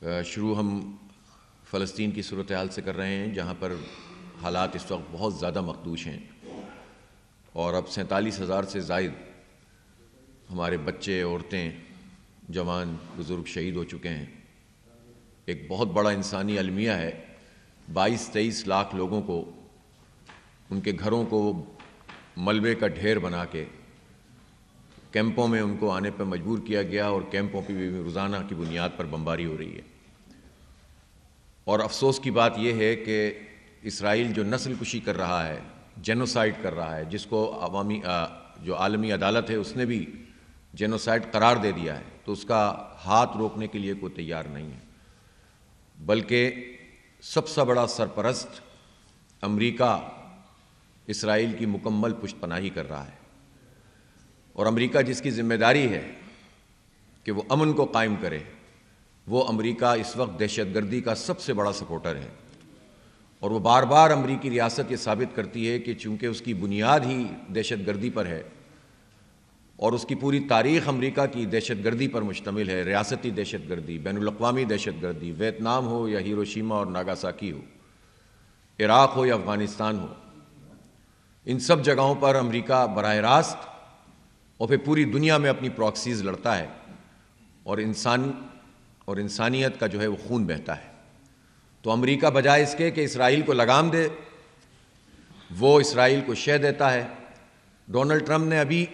شروع ہم فلسطین کی صورتحال سے کر رہے ہیں، جہاں پر حالات اس وقت بہت زیادہ مخدوش ہیں اور اب 47,000 سے زائد ہمارے بچے، عورتیں، جوان، بزرگ شہید ہو چکے ہیں۔ ایک بہت بڑا انسانی المیہ ہے۔ 22-23 لاکھ لوگوں کو ان کے گھروں کو ملبے کا ڈھیر بنا کے کیمپوں میں ان کو آنے پر مجبور کیا گیا، اور کیمپوں پہ بھی روزانہ کی بنیاد پر بمباری ہو رہی ہے۔ اور افسوس کی بات یہ ہے کہ اسرائیل جو نسل کشی کر رہا ہے، جینوسائیڈ کر رہا ہے، جس کو جو عالمی عدالت ہے اس نے بھی جینوسائیڈ قرار دے دیا ہے، تو اس کا ہاتھ روکنے کے لیے کوئی تیار نہیں ہے، بلکہ سب سے بڑا سرپرست امریکہ اسرائیل کی مکمل پشت پناہی کر رہا ہے۔ اور امریکہ جس کی ذمہ داری ہے کہ وہ امن کو قائم کرے، وہ امریکہ اس وقت دہشت گردی کا سب سے بڑا سپورٹر ہے۔ اور وہ بار بار امریکی ریاست یہ ثابت کرتی ہے کہ چونکہ اس کی بنیاد ہی دہشت گردی پر ہے اور اس کی پوری تاریخ امریکہ کی دہشت گردی پر مشتمل ہے، ریاستی دہشت گردی، بین الاقوامی دہشت گردی، ویتنام ہو یا ہیروشیما اور ناگاساکی ہو، عراق ہو یا افغانستان ہو، ان سب جگہوں پر امریکہ براہ راست اور پھر پوری دنیا میں اپنی پراکسیز لڑتا ہے، اور انسانیت کا جو ہے وہ خون بہتا ہے۔ تو امریکہ بجائے اس کے کہ اسرائیل کو لگام دے، وہ اسرائیل کو شہ دیتا ہے۔ ڈونلڈ ٹرمپ نے ابھی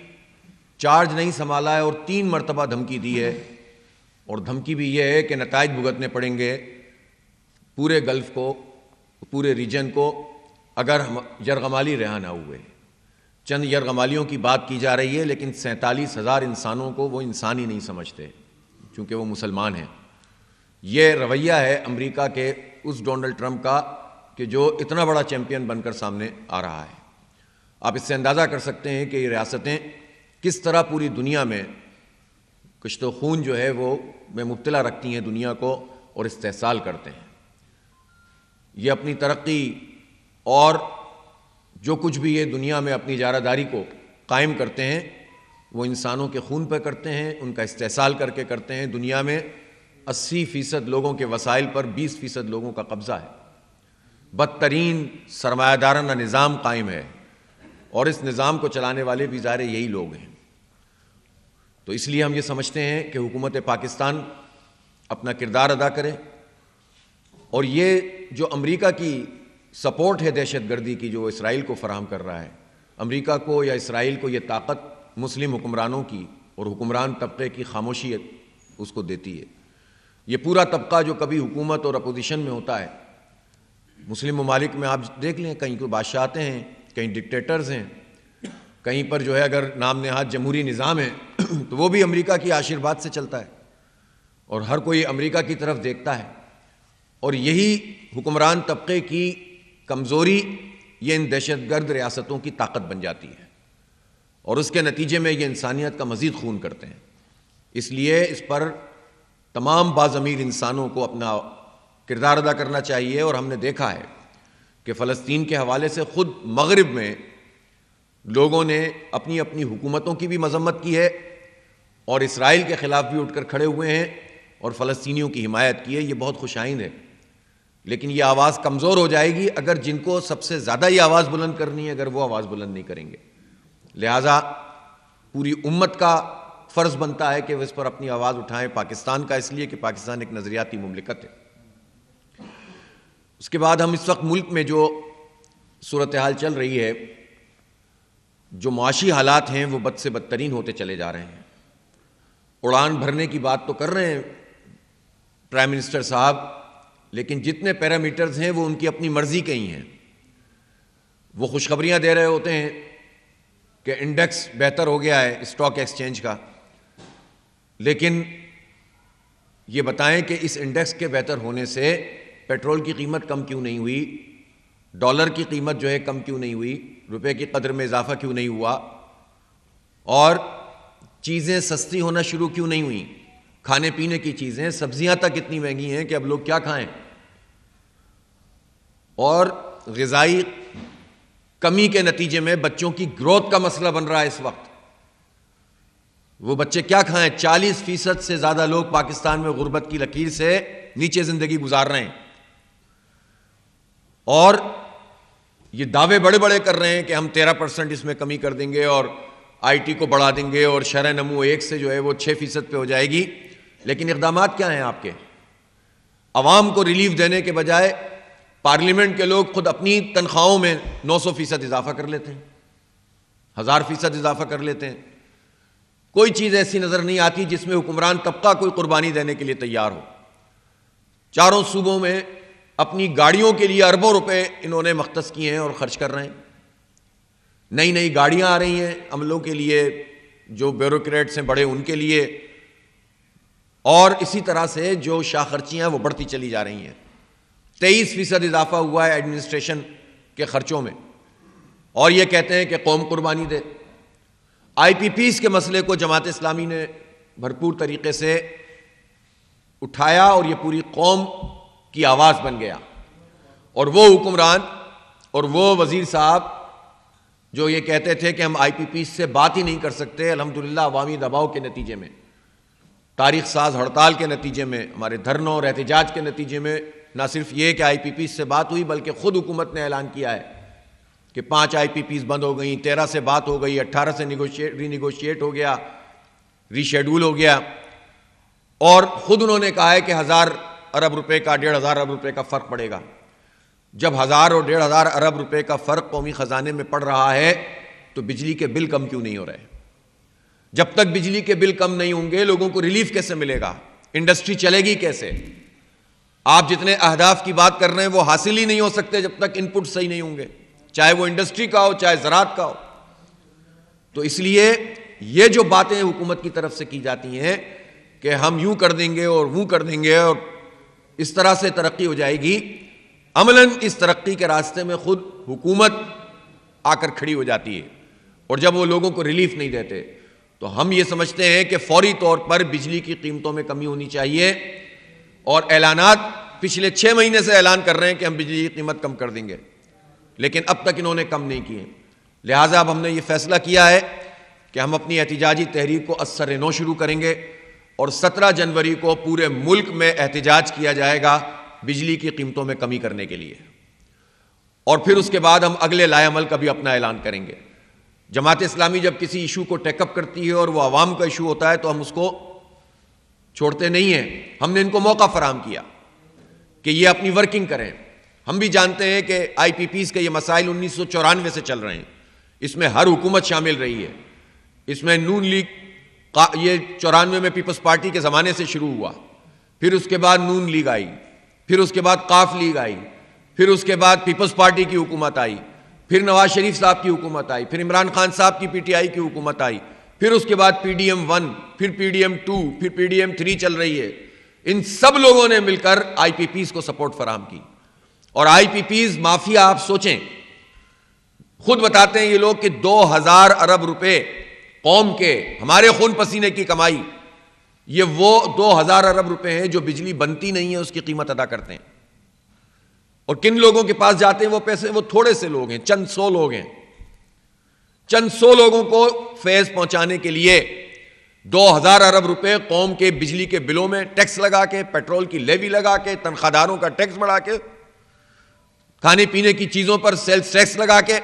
چارج نہیں سنبھالا ہے اور 3 مرتبہ دھمکی دی ہے، اور دھمکی بھی یہ ہے کہ نتائج بھگتنے پڑیں گے پورے گلف کو، پورے ریجن کو، اگر یرغمالی رہا نہ ہوئے۔ چند یرغمالیوں کی بات کی جا رہی ہے، لیکن 47,000 انسانوں کو وہ انسان ہی نہیں سمجھتے، چونکہ وہ مسلمان ہیں۔ یہ رویہ ہے امریکہ کے اس ڈونلڈ ٹرمپ کا کہ جو اتنا بڑا چیمپئن بن کر سامنے آ رہا ہے۔ آپ اس سے اندازہ کر سکتے ہیں کہ یہ ریاستیں کس طرح پوری دنیا میں کشت و خون جو ہے وہ میں مبتلا رکھتی ہیں دنیا کو، اور استحصال کرتے ہیں۔ یہ اپنی ترقی اور جو کچھ بھی یہ دنیا میں اپنی اجارہ داری کو قائم کرتے ہیں، وہ انسانوں کے خون پہ کرتے ہیں، ان کا استحصال کر کے کرتے ہیں۔ دنیا میں 80% لوگوں کے وسائل پر 20% لوگوں کا قبضہ ہے۔ بدترین سرمایہ دارانہ نظام قائم ہے، اور اس نظام کو چلانے والے بھی ظاہر یہی لوگ ہیں۔ تو اس لیے ہم یہ سمجھتے ہیں کہ حکومت پاکستان اپنا کردار ادا کرے، اور یہ جو امریکہ کی سپورٹ ہے دہشت گردی کی جو اسرائیل کو فراہم کر رہا ہے، امریکہ کو یا اسرائیل کو یہ طاقت مسلم حکمرانوں کی اور حکمران طبقے کی خاموشی اس کو دیتی ہے۔ یہ پورا طبقہ جو کبھی حکومت اور اپوزیشن میں ہوتا ہے، مسلم ممالک میں آپ دیکھ لیں، کہیں کوئی بادشاہ آتے ہیں، کہیں ڈکٹیٹرز ہیں، کہیں پر جو ہے اگر نام نہاد جمہوری نظام ہے تو وہ بھی امریکہ کی آشیرواد سے چلتا ہے، اور ہر کوئی امریکہ کی طرف دیکھتا ہے۔ اور یہی حکمران طبقے کی کمزوری یہ ان دہشت گرد ریاستوں کی طاقت بن جاتی ہے، اور اس کے نتیجے میں یہ انسانیت کا مزید خون کرتے ہیں۔ اس لیے اس پر تمام باضمیر انسانوں کو اپنا کردار ادا کرنا چاہیے۔ اور ہم نے دیکھا ہے کہ فلسطین کے حوالے سے خود مغرب میں لوگوں نے اپنی اپنی حکومتوں کی بھی مذمت کی ہے، اور اسرائیل کے خلاف بھی اٹھ کر کھڑے ہوئے ہیں اور فلسطینیوں کی حمایت کی ہے۔ یہ بہت خوش آئند ہے، لیکن یہ آواز کمزور ہو جائے گی اگر جن کو سب سے زیادہ یہ آواز بلند کرنی ہے، اگر وہ آواز بلند نہیں کریں گے۔ لہٰذا پوری امت کا فرض بنتا ہے کہ وہ اس پر اپنی آواز اٹھائیں۔ پاکستان کا اس لیے کہ پاکستان ایک نظریاتی مملکت ہے۔ اس کے بعد ہم اس وقت ملک میں جو صورتحال چل رہی ہے، جو معاشی حالات ہیں، وہ بد سے بدترین ہوتے چلے جا رہے ہیں۔ اڑان بھرنے کی بات تو کر رہے ہیں پرائم منسٹر صاحب، لیکن جتنے پیرامیٹرز ہیں وہ ان کی اپنی مرضی کے ہی ہیں۔ وہ خوشخبریاں دے رہے ہوتے ہیں کہ انڈیکس بہتر ہو گیا ہے اسٹاک ایکسچینج کا، لیکن یہ بتائیں کہ اس انڈیکس کے بہتر ہونے سے پیٹرول کی قیمت کم کیوں نہیں ہوئی، ڈالر کی قیمت جو ہے کم کیوں نہیں ہوئی، روپے کی قدر میں اضافہ کیوں نہیں ہوا، اور چیزیں سستی ہونا شروع کیوں نہیں ہوئیں؟ کھانے پینے کی چیزیں، سبزیاں تک اتنی مہنگی ہیں کہ اب لوگ کیا کھائیں، اور غذائی کمی کے نتیجے میں بچوں کی گروتھ کا مسئلہ بن رہا ہے اس وقت۔ وہ بچے کیا کھائیں؟ 40% سے زیادہ لوگ پاکستان میں غربت کی لکیر سے نیچے زندگی گزار رہے ہیں، اور یہ دعوے بڑے بڑے کر رہے ہیں کہ ہم 13% اس میں کمی کر دیں گے اور آئی ٹی کو بڑھا دیں گے اور شرح نمو 1 سے جو ہے وہ 6% پہ ہو جائے گی. لیکن اقدامات کیا ہیں آپ کے؟ عوام کو ریلیف دینے کے بجائے پارلیمنٹ کے لوگ خود اپنی تنخواہوں میں 900% اضافہ کر لیتے ہیں، 1000% اضافہ کر لیتے ہیں. کوئی چیز ایسی نظر نہیں آتی جس میں حکمران طبقہ کوئی قربانی دینے کے لیے تیار ہو. چاروں صوبوں میں اپنی گاڑیوں کے لیے اربوں روپے انہوں نے مختص کیے ہیں اور خرچ کر رہے ہیں. نئی نئی گاڑیاں آ رہی ہیں عملوں کے لیے، جو بیوروکریٹس ہیں بڑے ان کے لیے، اور اسی طرح سے جو شاہ خرچیاں وہ بڑھتی چلی جا رہی ہیں. 23% اضافہ ہوا ہے ایڈمنسٹریشن کے خرچوں میں، اور یہ کہتے ہیں کہ قوم قربانی دے. آئی پی پیز کے مسئلے کو جماعت اسلامی نے بھرپور طریقے سے اٹھایا اور یہ پوری قوم کی آواز بن گیا. اور وہ حکمران اور وہ وزیر صاحب جو یہ کہتے تھے کہ ہم آئی پی پیز سے بات ہی نہیں کر سکتے، الحمدللہ عوامی دباؤ کے نتیجے میں، تاریخ ساز ہڑتال کے نتیجے میں، ہمارے دھرنوں اور احتجاج کے نتیجے میں، نہ صرف یہ کہ آئی پی پیز سے بات ہوئی بلکہ خود حکومت نے اعلان کیا ہے کہ 5 آئی پی پیز بند ہو گئیں، 13 سے بات ہو گئی، 18 سے ری نیگوشیٹ ہو گیا، ری شیڈول ہو گیا. اور خود انہوں نے کہا ہے کہ 1000 ارب روپے کا 1500 ارب روپے کا فرق پڑے گا. جب 1000 اور 1500 ارب روپے کا فرق قومی خزانے میں پڑ رہا ہے تو بجلی کے بل کم کیوں نہیں ہو رہے؟ جب تک بجلی کے بل کم نہیں ہوں گے لوگوں کو ریلیف کیسے ملے گا؟ انڈسٹری چلے گی کیسے؟ آپ جتنے اہداف کی بات کر رہے ہیں وہ حاصل ہی نہیں ہو سکتے جب تک ان پٹ صحیح نہیں ہوں گے، چاہے وہ انڈسٹری کا ہو چاہے زراعت کا ہو. تو اس لیے یہ جو باتیں حکومت کی طرف سے کی جاتی ہیں کہ ہم یوں کر دیں گے اور وہ کر دیں گے اور اس طرح سے ترقی ہو جائے گی، عملاً اس ترقی کے راستے میں خود حکومت آ کر کھڑی ہو جاتی ہے. اور جب وہ لوگوں کو ریلیف نہیں دیتے تو ہم یہ سمجھتے ہیں کہ فوری طور پر بجلی کی قیمتوں میں کمی ہونی چاہیے. اور اعلانات پچھلے 6 مہینے سے اعلان کر رہے ہیں کہ ہم بجلی کی قیمت کم کر دیں گے، لیکن اب تک انہوں نے کم نہیں کیے. لہٰذا اب ہم نے یہ فیصلہ کیا ہے کہ ہم اپنی احتجاجی تحریک کو از سر نو شروع کریں گے اور 17 جنوری کو پورے ملک میں احتجاج کیا جائے گا بجلی کی قیمتوں میں کمی کرنے کے لیے. اور پھر اس کے بعد ہم اگلے لائے عمل کا بھی اپنا اعلان کریں گے. جماعت اسلامی جب کسی ایشو کو ٹیک اپ کرتی ہے اور وہ عوام کا ایشو ہوتا ہے تو ہم اس کو چھوڑتے نہیں ہیں. ہم نے ان کو موقع فراہم کیا کہ یہ اپنی ورکنگ کریں. ہم بھی جانتے ہیں کہ آئی پی پیز کے یہ مسائل 1994 سے چل رہے ہیں، اس میں ہر حکومت شامل رہی ہے. اس میں نون لیگ یہ 94 میں پیپلز پارٹی کے زمانے سے شروع ہوا، پھر اس کے بعد نون لیگ آئی، پھر اس کے بعد قاف لیگ آئی، پھر اس کے بعد پیپلز پارٹی کی حکومت آئی، پھر نواز شریف صاحب کی حکومت آئی، پھر عمران خان صاحب کی پی ٹی آئی کی حکومت آئی، پھر اس کے بعد پی ڈی ایم 1، پھر پی ڈی ایم 2، پھر پی ڈی ایم 3 چل رہی ہے. ان سب لوگوں نے مل کر آئی پی پیز کو سپورٹ فراہم کی. اور آئی پی پیز مافیا آپ سوچیں، خود بتاتے ہیں یہ لوگ کہ 2000 ارب روپے قوم کے ہمارے خون پسینے کی کمائی، یہ وہ 2000 ارب روپے ہیں جو بجلی بنتی نہیں ہے اس کی قیمت ادا کرتے ہیں. اور کن لوگوں کے پاس جاتے ہیں وہ پیسے؟ وہ تھوڑے سے لوگ ہیں، چند 100 لوگ ہیں. چند 100 لوگوں کو فیض پہنچانے کے لیے 2000 ارب روپے قوم کے بجلی کے بلوں میں ٹیکس لگا کے، پیٹرول کی لیوی لگا کے، تنخواہ داروں کا ٹیکس بڑھا کے، کھانے پینے کی چیزوں پر سیلز ٹیکس لگا کے،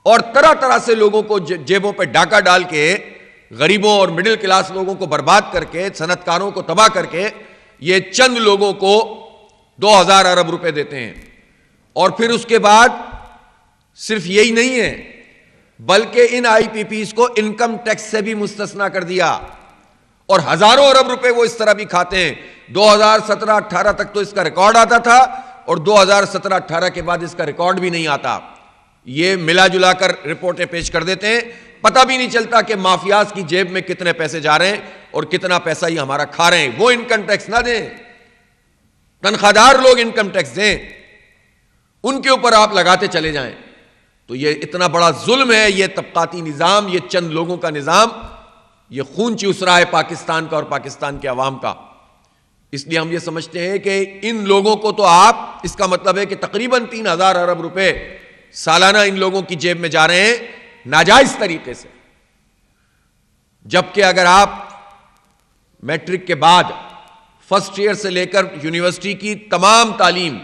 اور طرح طرح سے لوگوں کو جیبوں پہ ڈاکہ ڈال کے، غریبوں اور مڈل کلاس لوگوں کو برباد کر کے، صنعت کاروں کو تباہ کر کے یہ چند لوگوں کو 2000 ارب روپے دیتے ہیں. اور پھر اس کے بعد صرف یہی نہیں ہے بلکہ ان آئی پی پیز کو انکم ٹیکس سے بھی مستثنا کر دیا اور ہزاروں ارب روپے وہ اس طرح بھی کھاتے ہیں. 2017-18 تک تو اس کا ریکارڈ آتا تھا اور 2017-18 کے بعد اس کا ریکارڈ بھی نہیں آتا. یہ ملا جلا کر رپورٹیں پیش کر دیتے ہیں، پتہ بھی نہیں چلتا کہ مافیاز کی جیب میں کتنے پیسے جا رہے ہیں اور کتنا پیسہ یہ ہمارا کھا رہے ہیں. وہ انکم ٹیکس نہ دیں، تنخواہ دار لوگ انکم ٹیکس دیں، ان کے اوپر آپ لگاتے چلے جائیں. تو یہ اتنا بڑا ظلم ہے، یہ طبقاتی نظام، یہ چند لوگوں کا نظام، یہ خون چوس رہا ہے پاکستان کا اور پاکستان کے عوام کا. اس لیے ہم یہ سمجھتے ہیں کہ ان لوگوں کو تو آپ، اس کا مطلب ہے کہ تقریباً 3000 ارب روپے سالانہ ان لوگوں کی جیب میں جا رہے ہیں ناجائز طریقے سے. جبکہ اگر آپ میٹرک کے بعد فرسٹ ایئر سے لے کر یونیورسٹی کی تمام تعلیم،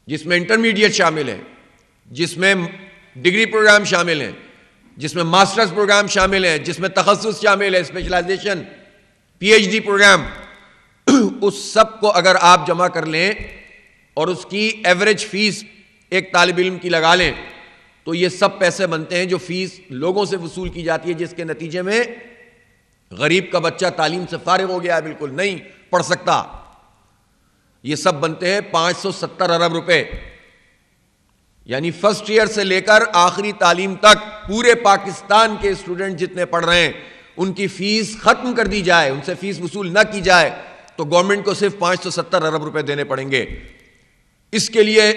جس میں انٹرمیڈیٹ شامل ہے، جس میں ڈگری پروگرام شامل ہیں، جس میں ماسٹرز پروگرام شامل ہیں، جس میں تخصص شامل ہے، specialization, P H D program, اس سب کو اگر آپ جمع کر لیں اور اس کی ایوریج فیس ایک طالب علم کی لگا لیں تو یہ سب پیسے بنتے ہیں جو فیس لوگوں سے وصول کی جاتی ہے، جس کے نتیجے میں غریب کا بچہ تعلیم سے فارغ ہو گیا ہے، بالکل نہیں پڑھ سکتا۔ یہ سب بنتے ہیں 570 ارب روپے، یعنی فرسٹ ایئر سے لے کر آخری تعلیم تک پورے پاکستان کے اسٹوڈنٹ جتنے پڑھ رہے ہیں ان کی فیس ختم کر دی جائے، ان سے فیس وصول نہ کی جائے تو گورنمنٹ کو صرف 570 ارب روپے دینے پڑیں گے۔ اس کے لیے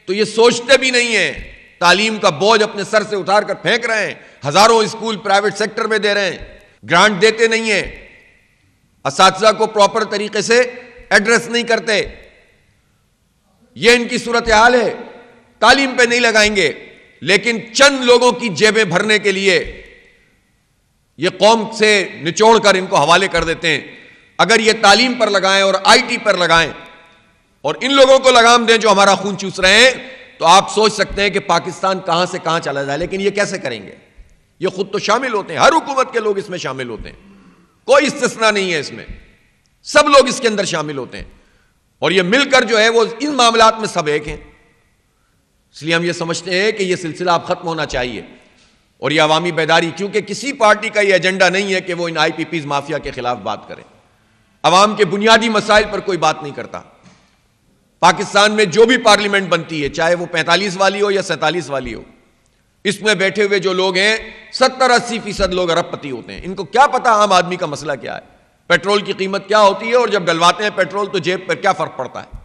تو یہ سوچتے بھی نہیں ہیں، تعلیم کا بوجھ اپنے سر سے اتار کر پھینک رہے ہیں، ہزاروں اسکول پرائیویٹ سیکٹر میں دے رہے ہیں، گرانٹ دیتے نہیں ہیں، اساتذہ کو پراپر طریقے سے ایڈریس نہیں کرتے۔ یہ ان کی صورتحال ہے، تعلیم پہ نہیں لگائیں گے، لیکن چند لوگوں کی جیبیں بھرنے کے لیے یہ قوم سے نچوڑ کر ان کو حوالے کر دیتے ہیں۔ اگر یہ تعلیم پر لگائیں اور آئی ٹی پر لگائیں اور ان لوگوں کو لگام دیں جو ہمارا خون چوس رہے ہیں تو آپ سوچ سکتے ہیں کہ پاکستان کہاں سے کہاں چلا جائے۔ لیکن یہ کیسے کریں گے؟ یہ خود تو شامل ہوتے ہیں، ہر حکومت کے لوگ اس میں شامل ہوتے ہیں، کوئی استثناء نہیں ہے اس میں، سب لوگ اس کے اندر شامل ہوتے ہیں، اور یہ مل کر جو ہے وہ ان معاملات میں سب ایک ہیں۔ اس لیے ہم یہ سمجھتے ہیں کہ یہ سلسلہ اب ختم ہونا چاہیے، اور یہ عوامی بیداری، کیونکہ کسی پارٹی کا یہ ایجنڈا نہیں ہے کہ وہ ان آئی پی پیز مافیا کے خلاف بات کریں، عوام کے بنیادی مسائل پر کوئی بات نہیں کرتا۔ پاکستان میں جو بھی پارلیمنٹ بنتی ہے، چاہے وہ 45 والی ہو یا 47 والی ہو، اس میں بیٹھے ہوئے جو لوگ ہیں 70-80% لوگ ارب پتی ہوتے ہیں۔ ان کو کیا پتا عام آدمی کا مسئلہ کیا ہے، پیٹرول کی قیمت کیا ہوتی ہے، اور جب ڈلواتے ہیں پیٹرول تو جیب پر کیا فرق پڑتا ہے۔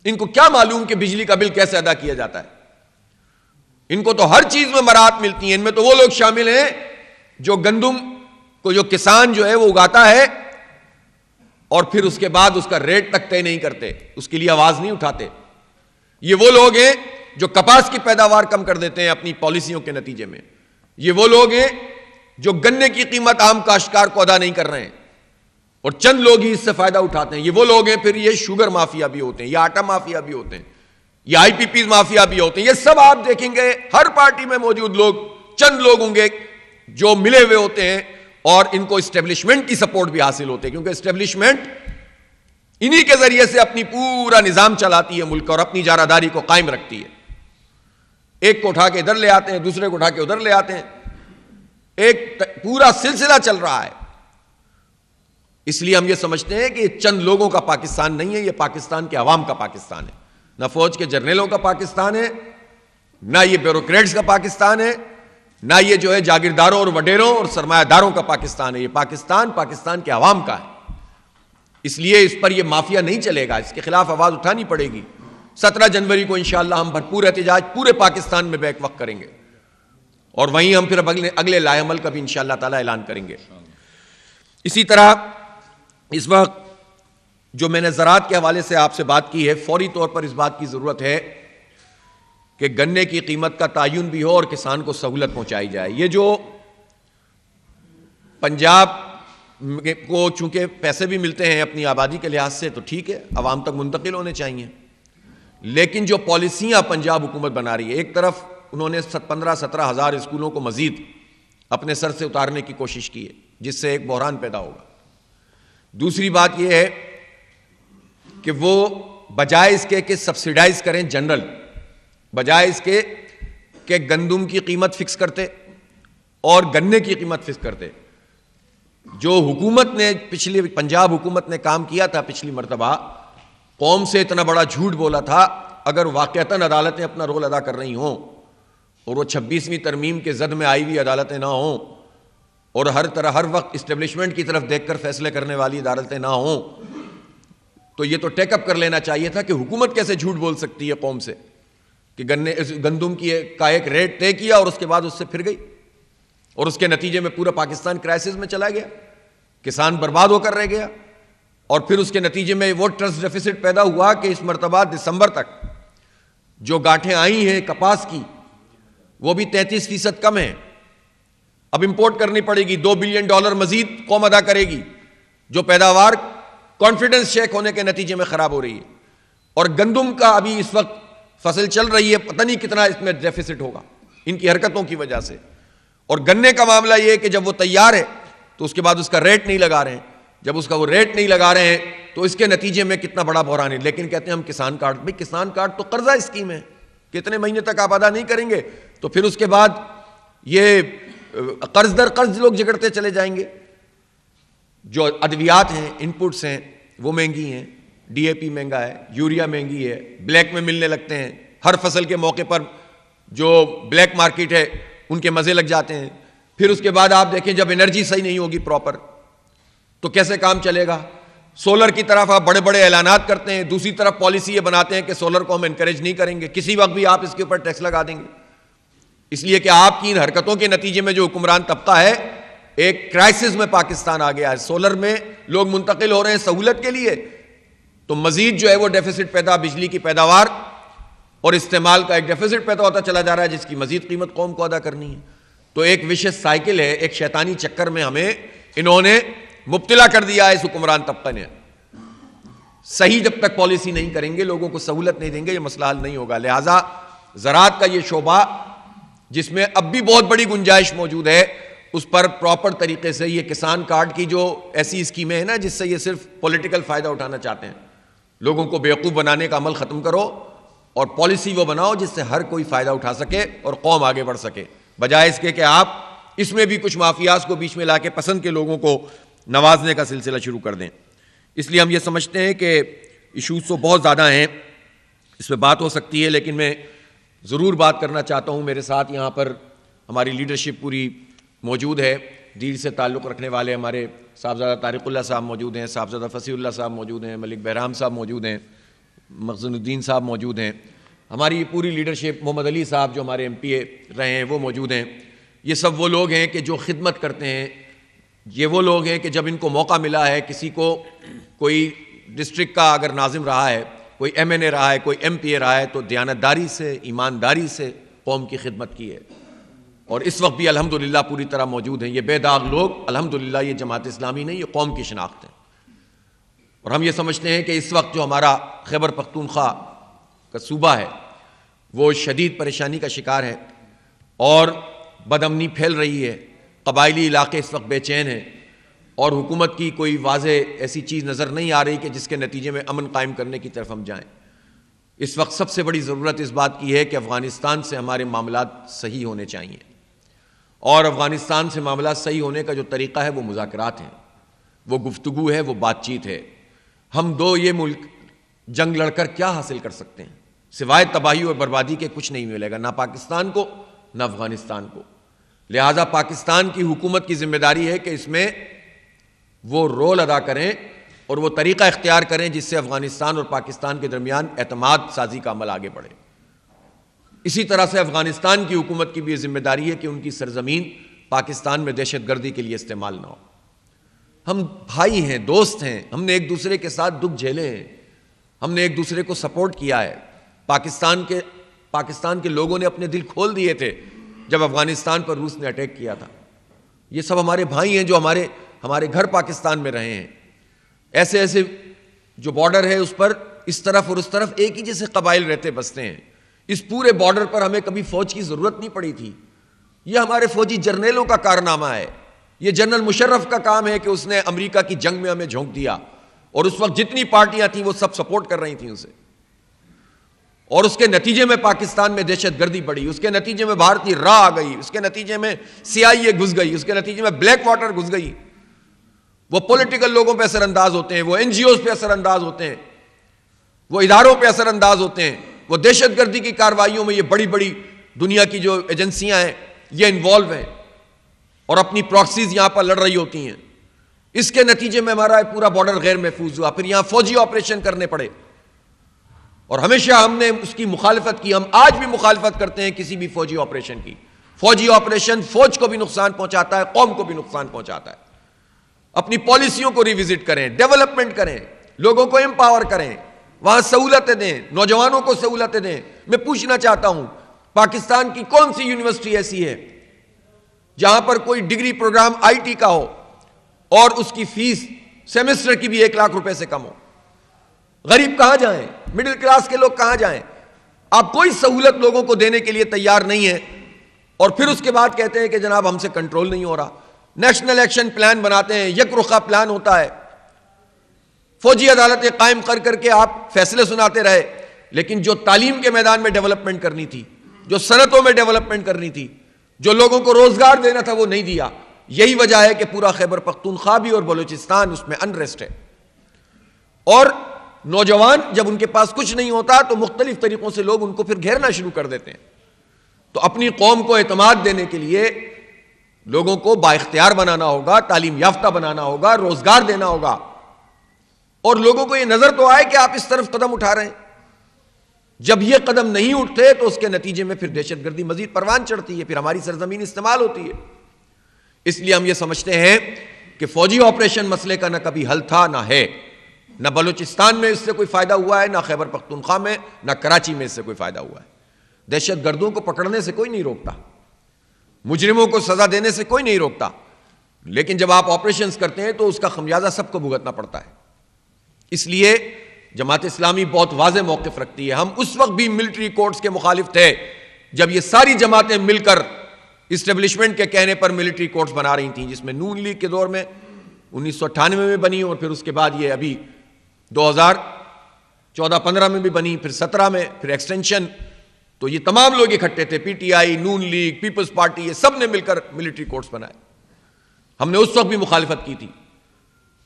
ان کو کیا معلوم کہ بجلی کا بل کیسے ادا کیا جاتا ہے۔ ان کو تو ہر چیز میں مراعات ملتی ہیں۔ ان میں تو وہ لوگ شامل ہیں جو گندم کو جو کسان جو ہے وہ اگاتا ہے اور پھر اس کے بعد اس کا ریٹ تک طے نہیں کرتے، اس کے لیے آواز نہیں اٹھاتے۔ یہ وہ لوگ ہیں جو کپاس کی پیداوار کم کر دیتے ہیں اپنی پالیسیوں کے نتیجے میں۔ یہ وہ لوگ ہیں جو گنے کی قیمت عام کاشتکار کو ادا نہیں کر رہے ہیں اور چند لوگ ہی اس سے فائدہ اٹھاتے ہیں۔ یہ وہ لوگ ہیں، پھر یہ شوگر مافیا بھی ہوتے ہیں، یہ آٹا مافیا بھی ہوتے ہیں، یہ آئی پی پیز مافیا بھی ہوتے ہیں۔ یہ سب آپ دیکھیں گے ہر پارٹی میں موجود لوگ، چند لوگ ہوں گے جو ملے ہوئے ہوتے ہیں اور ان کو اسٹیبلشمنٹ کی سپورٹ بھی حاصل ہوتے ہیں، کیونکہ اسٹیبلشمنٹ انہی کے ذریعے سے اپنی پورا نظام چلاتی ہے ملک اور اپنی جارحداری کو قائم رکھتی ہے۔ ایک کو اٹھا کے ادھر لے آتے ہیں، دوسرے کو اٹھا کے ادھر لے آتے ہیں، ایک پورا سلسلہ چل رہا ہے۔ اس لیے ہم یہ سمجھتے ہیں کہ یہ چند لوگوں کا پاکستان نہیں ہے، یہ پاکستان کے عوام کا پاکستان ہے، نہ فوج کے جرنیلوں کا پاکستان ہے، نہ یہ بیوروکریٹس کا پاکستان ہے، نہ یہ جو ہے جاگیرداروں اور وڈیروں اور سرمایہ داروں کا پاکستان ہے۔ یہ پاکستان کے عوام کا ہے۔ اس لیے اس پر یہ مافیا نہیں چلے گا، اس کے خلاف آواز اٹھانی پڑے گی۔ 17 جنوری کو انشاءاللہ ہم بھرپور احتجاج پورے پاکستان میں بیک وقت کریں گے، اور وہیں ہم پھر اگلے لائحہ عمل کا بھی انشاءاللہ تعالی اعلان کریں گے۔ اسی طرح اس وقت جو میں نے زراعت کے حوالے سے آپ سے بات کی ہے، فوری طور پر اس بات کی ضرورت ہے کہ گنے کی قیمت کا تعین بھی ہو اور کسان کو سہولت پہنچائی جائے۔ یہ جو پنجاب کو چونکہ پیسے بھی ملتے ہیں اپنی آبادی کے لحاظ سے تو ٹھیک ہے، عوام تک منتقل ہونے چاہیے، لیکن جو پالیسیاں پنجاب حکومت بنا رہی ہے، ایک طرف انہوں نے 15-17 ہزار اسکولوں کو مزید اپنے سر سے اتارنے کی کوشش کی ہے، جس سے ایک بحران پیدا ہوگا۔ دوسری بات یہ ہے کہ وہ بجائے اس کے کہ سبسیڈائز کریں جنرل، بجائے اس کے کہ گندم کی قیمت فکس کرتے اور گنے کی قیمت فکس کرتے، جو حکومت نے پچھلی پنجاب حکومت نے کام کیا تھا پچھلی مرتبہ، قوم سے اتنا بڑا جھوٹ بولا تھا۔ اگر واقعتاً عدالتیں اپنا رول ادا کر رہی ہوں اور وہ 26ویں ترمیم کے زد میں آئی ہوئی عدالتیں نہ ہوں اور ہر وقت اسٹیبلشمنٹ کی طرف دیکھ کر فیصلے کرنے والی عدالتیں نہ ہوں، تو یہ تو ٹیک اپ کر لینا چاہیے تھا کہ حکومت کیسے جھوٹ بول سکتی ہے قوم سے کہ گندم کا ایک ریٹ طے کیا اور اس کے بعد اس سے پھر گئی، اور اس کے نتیجے میں پورا پاکستان کرائسس میں چلا گیا، کسان برباد ہو کر رہ گیا، اور پھر اس کے نتیجے میں وہ ٹرسٹ ڈیفیسٹ پیدا ہوا کہ اس مرتبہ دسمبر تک جو گاٹھیں آئی ہیں کپاس کی وہ بھی 33% کم ہیں، اب امپورٹ کرنی پڑے گی، $2 بلین مزید قوم ادا کرے گی، جو پیداوار کانفیڈنس چیک ہونے کے نتیجے میں خراب ہو رہی ہے. اور گندم کا ابھی اس وقت فصل چل رہی ہے، پتہ نہیں کتنا اس میں ڈیفیسٹ ہوگا ان کی حرکتوں کی وجہ سے. اور گنے کا معاملہ یہ ہے کہ جب وہ تیار ہے تو اس کے بعد اس کا ریٹ نہیں لگا رہے ہیں. جب اس کا وہ ریٹ نہیں لگا رہے ہیں تو اس کے نتیجے میں کتنا بڑا بحران ہے. لیکن کہتے ہیں ہم کسان کارڈ، بھائی کسان کارڈ تو قرضہ اسکیم ہے، کتنے مہینے تک آپ ادا نہیں کریں گے تو پھر اس کے بعد یہ قرض در قرض لوگ جگڑتے چلے جائیں گے. جو ادویات ہیں، انپٹس ہیں، وہ مہنگی ہیں، ڈی اے پی مہنگا ہے، یوریا مہنگی ہے، بلیک میں ملنے لگتے ہیں. ہر فصل کے موقع پر جو بلیک مارکیٹ ہے ان کے مزے لگ جاتے ہیں. پھر اس کے بعد آپ دیکھیں جب انرجی صحیح نہیں ہوگی پراپر تو کیسے کام چلے گا. سولر کی طرف آپ بڑے بڑے اعلانات کرتے ہیں، دوسری طرف پالیسی یہ بناتے ہیں کہ سولر کو ہم انکریج نہیں کریں گے، کسی وقت بھی آپ اس کے اوپر ٹیکس لگا دیں گے. اس لیے کہ آپ کی ان حرکتوں کے نتیجے میں جو حکمران طبقہ ہے ایک کرائسس میں پاکستان آ گیا ہے. سولر میں لوگ منتقل ہو رہے ہیں سہولت کے لیے تو مزید جو ہے وہ ڈیفیسٹ پیدا، بجلی کی پیداوار اور استعمال کا ایک ڈیفیسٹ پیدا ہوتا چلا جا رہا ہے جس کی مزید قیمت قوم کو ادا کرنی ہے. تو ایک وشیس سائیکل ہے، ایک شیطانی چکر میں ہمیں انہوں نے مبتلا کر دیا ہے اس حکمران طبقہ نے. صحیح جب تک پالیسی نہیں کریں گے، لوگوں کو سہولت نہیں دیں گے، یہ مسئلہ حل نہیں ہوگا. لہٰذا زراعت کا یہ شعبہ جس میں اب بھی بہت بڑی گنجائش موجود ہے، اس پر پراپر طریقے سے یہ کسان کارڈ کی جو ایسی اسکیمیں ہیں نا جس سے یہ صرف پولیٹیکل فائدہ اٹھانا چاہتے ہیں، لوگوں کو بیوقوف بنانے کا عمل ختم کرو اور پالیسی وہ بناؤ جس سے ہر کوئی فائدہ اٹھا سکے اور قوم آگے بڑھ سکے، بجائے اس کے کہ آپ اس میں بھی کچھ مافیاز کو بیچ میں لا کے پسند کے لوگوں کو نوازنے کا سلسلہ شروع کر دیں. اس لیے ہم یہ سمجھتے ہیں کہ ایشوز تو بہت زیادہ ہیں، اس پہ بات ہو سکتی ہے، لیکن میں ضرور بات کرنا چاہتا ہوں. میرے ساتھ یہاں پر ہماری لیڈرشپ پوری موجود ہے، دیر سے تعلق رکھنے والے ہمارے صاحبزادہ طارق اللہ صاحب موجود ہیں، صاحبزادہ فصیح اللہ صاحب موجود ہیں، ملک بہرام صاحب موجود ہیں، مخزن الدین صاحب موجود ہیں. ہماری پوری لیڈرشپ، محمد علی صاحب جو ہمارے ایم پی اے رہے ہیں وہ موجود ہیں. یہ سب وہ لوگ ہیں کہ جو خدمت کرتے ہیں. یہ وہ لوگ ہیں کہ جب ان کو موقع ملا ہے، کسی کو کوئی ڈسٹرکٹ کا اگر ناظم رہا ہے، کوئی ایم این اے رہا ہے، کوئی ایم پی اے رہا ہے تو دیانتداری سے، ایمانداری سے قوم کی خدمت کی ہے. اور اس وقت بھی الحمدللہ پوری طرح موجود ہیں. یہ بے داغ لوگ الحمدللہ یہ جماعت اسلامی نہیں، یہ قوم کی شناخت ہے. اور ہم یہ سمجھتے ہیں کہ اس وقت جو ہمارا خیبر پختونخوا کا صوبہ ہے وہ شدید پریشانی کا شکار ہے اور بدامنی پھیل رہی ہے. قبائلی علاقے اس وقت بے چین ہیں اور حکومت کی کوئی واضح ایسی چیز نظر نہیں آ رہی کہ جس کے نتیجے میں امن قائم کرنے کی طرف ہم جائیں. اس وقت سب سے بڑی ضرورت اس بات کی ہے کہ افغانستان سے ہمارے معاملات صحیح ہونے چاہیے، اور افغانستان سے معاملات صحیح ہونے کا جو طریقہ ہے وہ مذاکرات ہیں، وہ گفتگو ہے، وہ بات چیت ہے. ہم دو یہ ملک جنگ لڑ کر کیا حاصل کر سکتے ہیں؟ سوائے تباہی اور بربادی کے کچھ نہیں ملے گا، نہ پاکستان کو نہ افغانستان کو. لہٰذا پاکستان کی حکومت کی ذمہ داری ہے کہ اس میں وہ رول ادا کریں اور وہ طریقہ اختیار کریں جس سے افغانستان اور پاکستان کے درمیان اعتماد سازی کا عمل آگے بڑھے. اسی طرح سے افغانستان کی حکومت کی بھی یہ ذمہ داری ہے کہ ان کی سرزمین پاکستان میں دہشت گردی کے لیے استعمال نہ ہو. ہم بھائی ہیں، دوست ہیں، ہم نے ایک دوسرے کے ساتھ دکھ جھیلے ہیں، ہم نے ایک دوسرے کو سپورٹ کیا ہے. پاکستان کے لوگوں نے اپنے دل کھول دیے تھے جب افغانستان پر روس نے اٹیک کیا تھا. یہ سب ہمارے بھائی ہیں جو ہمارے گھر پاکستان میں رہے ہیں. ایسے جو بارڈر ہے اس پر اس طرف اور اس طرف ایک ہی جیسے قبائل رہتے بستے ہیں. اس پورے بارڈر پر ہمیں کبھی فوج کی ضرورت نہیں پڑی تھی. یہ ہمارے فوجی جرنیلوں کا کارنامہ ہے. یہ جنرل مشرف کا کام ہے کہ اس نے امریکہ کی جنگ میں ہمیں جھونک دیا اور اس وقت جتنی پارٹیاں تھیں وہ سب سپورٹ کر رہی تھیں اسے، اور اس کے نتیجے میں پاکستان میں دہشت گردی بڑھی، اس کے نتیجے میں بھارتی را آ گئی، اس کے نتیجے میں CIA گھس گئی، اس کے نتیجے میں بلیک واٹر گھس گئی. وہ پولیٹیکل لوگوں پہ اثر انداز ہوتے ہیں، وہ NGOs پہ اثر انداز ہوتے ہیں، وہ اداروں پہ اثر انداز ہوتے ہیں، وہ دہشت گردی کی کارروائیوں میں یہ بڑی بڑی دنیا کی جو ایجنسیاں ہیں یہ انوالو ہیں اور اپنی پراکسیز یہاں پر لڑ رہی ہوتی ہیں. اس کے نتیجے میں ہمارا پورا بارڈر غیر محفوظ ہوا، پھر یہاں فوجی آپریشن کرنے پڑے اور ہمیشہ ہم نے اس کی مخالفت کی. ہم آج بھی مخالفت کرتے ہیں کسی بھی فوجی آپریشن کی. فوجی آپریشن فوج کو بھی نقصان پہنچاتا ہے، قوم کو بھی نقصان پہنچاتا ہے. اپنی پالیسیوں کو ریوزٹ کریں، ڈیولپمنٹ کریں، لوگوں کو امپاور کریں، وہاں سہولتیں دیں، نوجوانوں کو سہولتیں دیں. میں پوچھنا چاہتا ہوں پاکستان کی کون سی یونیورسٹی ایسی ہے جہاں پر کوئی ڈگری پروگرام آئی ٹی کا ہو اور اس کی فیس سیمسٹر کی بھی 1 لاکھ روپے سے کم ہو. غریب کہاں جائیں؟ مڈل کلاس کے لوگ کہاں جائیں؟ آپ کوئی سہولت لوگوں کو دینے کے لیے تیار نہیں ہیں اور پھر اس کے بعد کہتے ہیں کہ جناب ہم سے کنٹرول نہیں ہو رہا. نیشنل ایکشن پلان بناتے ہیں, یک رخا پلان ہوتا ہے, فوجی عدالتیں قائم کر کے آپ فیصلے سناتے رہے, لیکن جو تعلیم کے میدان میں ڈیولپمنٹ کرنی تھی, جو صنعتوں میں ڈیولپمنٹ کرنی تھی, جو لوگوں کو روزگار دینا تھا, وہ نہیں دیا. یہی وجہ ہے کہ پورا خیبر پختونخوا بھی اور بلوچستان اس میں انریسٹ ہے. اور نوجوان جب ان کے پاس کچھ نہیں ہوتا تو مختلف طریقوں سے لوگ ان کو پھر گھیرنا شروع کر دیتے ہیں. تو اپنی قوم کو اعتماد دینے کے لیے لوگوں کو بااختیار بنانا ہوگا, تعلیم یافتہ بنانا ہوگا, روزگار دینا ہوگا, اور لوگوں کو یہ نظر تو آئے کہ آپ اس طرف قدم اٹھا رہے ہیں. جب یہ قدم نہیں اٹھتے تو اس کے نتیجے میں پھر دہشت گردی مزید پروان چڑھتی ہے, پھر ہماری سرزمین استعمال ہوتی ہے. اس لیے ہم یہ سمجھتے ہیں کہ فوجی آپریشن مسئلے کا نہ کبھی حل تھا نہ ہے, نہ بلوچستان میں اس سے کوئی فائدہ ہوا ہے, نہ خیبر پختونخوا میں, نہ کراچی میں اس سے کوئی فائدہ ہوا ہے. دہشت گردوں کو پکڑنے سے کوئی نہیں روکتا, مجرموں کو سزا دینے سے کوئی نہیں روکتا, لیکن جب آپ آپریشنز کرتے ہیں تو اس کا خمیازہ سب کو بھگتنا پڑتا ہے. اس لیے جماعت اسلامی بہت واضح موقف رکھتی ہے. ہم اس وقت بھی ملٹری کورٹس کے مخالف تھے جب یہ ساری جماعتیں مل کر اسٹیبلشمنٹ کے کہنے پر ملٹری کورٹس بنا رہی تھیں, جس میں نون لیگ کے دور میں 1998 میں بنی, اور پھر اس کے بعد یہ ابھی 2014-15 میں بھی بنی, پھر 17 میں, پھر ایکسٹینشن. تو یہ تمام لوگ اکٹھے تھے, پی ٹی آئی, نون لیگ, پیپلز پارٹی, یہ سب نے مل کر ملٹری کورٹس بنائے. ہم نے اس وقت بھی مخالفت کی تھی.